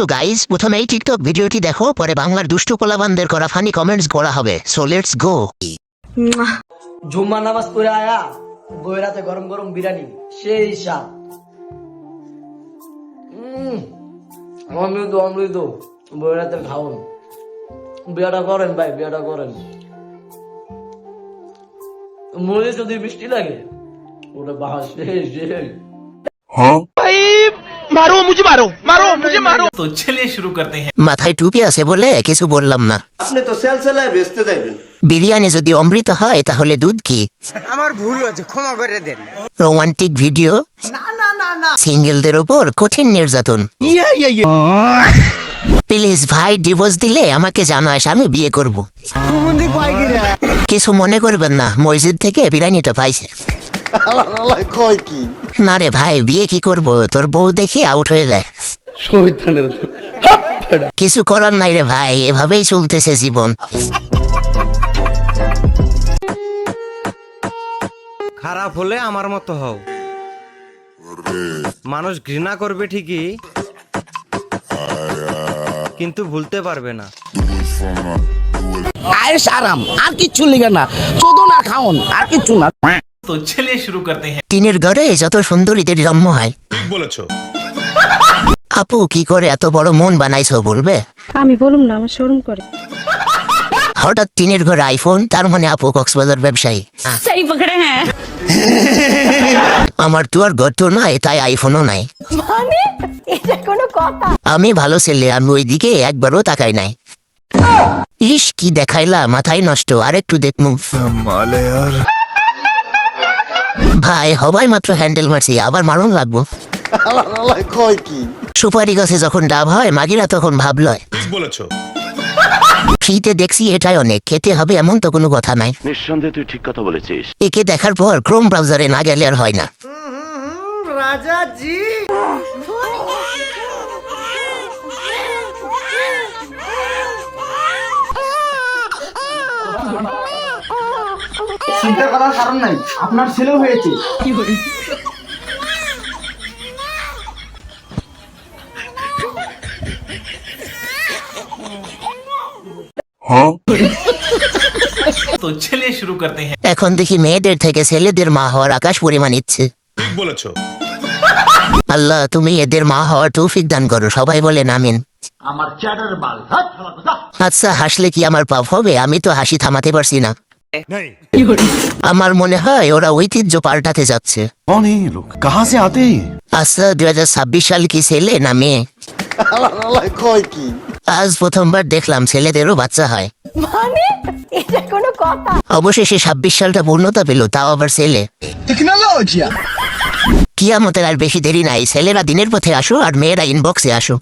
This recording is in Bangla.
তো গাইস, প্রথমেই টিকটক ভিডিওটি দেখো, পরে বাংলার দুষ্টু পোলাবানদের করা ফানি কমেন্টস করা হবে। So let's go. জুম্মা নামাজ পড়ে আয়া বইয়ের রাতে গরম গরম বিরিয়ানি সেই স্বাদ। অমৃত অমৃত বইয়ের রাতে খাওন। বিয়াটা করেন ভাই, বিয়াটা করেন। মরে যদি বৃষ্টি লাগে ওটা বাস সেই तो चलिए शुरू करते हैं। মাথায় টুপি আছে বলে কিছু বললাম না। আপনি তো সেলসেলায় বেচতে যাইবেন। বিরিয়ানি যদি অমৃত হয় তাহলে দুধ কি? আমার ভুল হয়েছে, ক্ষমা করে দেন। রোমান্টিক ভিডিও, সিঙ্গেলদের উপর কঠিন নির্যাতন। প্লিজ ভাই, ডিভোর্স দিলে আমাকে জানাস, আমি বিয়ে করব। কিছু মনে করবেন না, মসজিদ থেকে বিরিয়ানিটা পাইছে। কয় কি? না রে ভাই, বিয়ে কি করব, তোর বউ দেখি আউট হয়ে যায়। কিছু করার নাই রে ভাই, এভাবেই চলতেছে জীবন। খারাপ হলে আমার মতো হও। মানুষ ঘৃণা করবে ঠিকই, কিন্তু ভুলতে পারবে না। আয়েশ আরাম, আর কিচ্ছু লিখে না, চোদন আর খাওন, আর কিচ্ছু না। तो चलिए शुरू करते हैं। টিনের ঘরে যত সুন্দরীদের জন্ম হয়। আপু কি করে এত বড় মন বানাইছো বলবে? আমি বলুম না, আমার শরম করে। হঠাৎ টিনের ঘরে আইফোন, তার মানে আপু কক্সবাজার ব্যবসায়ী। সেই পকড়ে হ্যাঁ। আমার তো আর গর্ত নাই, তাই আইফোনও নাই। মানে এটা কোনো কথা? আমি ভালো ছেলে, আমি ওইদিকে একবারও তাকাই নাই। ইস কি দেখাইলা, মাথায় নষ্ট, আরেকটু দেখমু। ভাই হবাই মাত্র হ্যান্ডেল মারছি, আবার মারণ লাগবো। কয় কি? সুপারি গাছে যখন ডাব হয়, মাগিরা তখন ভাব লয়। ফ্রিতে দেখছি এটাই অনেক, খেতে হবে এমন তো কোনো কথা নাই। নিঃসন্দেহে তুই ঠিক কথা বলেছিস। একে দেখার পর ক্রোম ব্রাউজারে না গেলে আর হয় না। রাজাজি চিন্তা করার কারণ নাই, আপনার ছেলে হয়েছে। तो चलिए शुरू करते हैं। এখন দেখি মেয়েদের থেকে ছেলেদের মা হওয়ার আকাশ পরিমাণ ইচ্ছে। আল্লাহ, তুমি এদের মা হওয়ার তৌফিক দান করো, সবাই বলেন আমিন। আচ্ছা, হাসলে কি আমার পাপ হবে? আমি তো হাসি থামাতে পারছি না। আমার মনে হয় ওরা ঐতিহ্য পাল্টাতে যাচ্ছে। আচ্ছা, 2026 সাল কি ছেলে না মেয়ে? কয় কি? আজ প্রথমবার দেখলাম ছেলেদেরও বাচ্চা হয়। মানে এটা কোনো কথা? অবশেষে 26 সালটা পূর্ণতা পেল, তাও আবার ছেলে। কিয়ামতের আর বেশি দেরি নাই, ছেলেরা দিনের পথে আসো আর মেয়েরা ইনবক্সে আসো।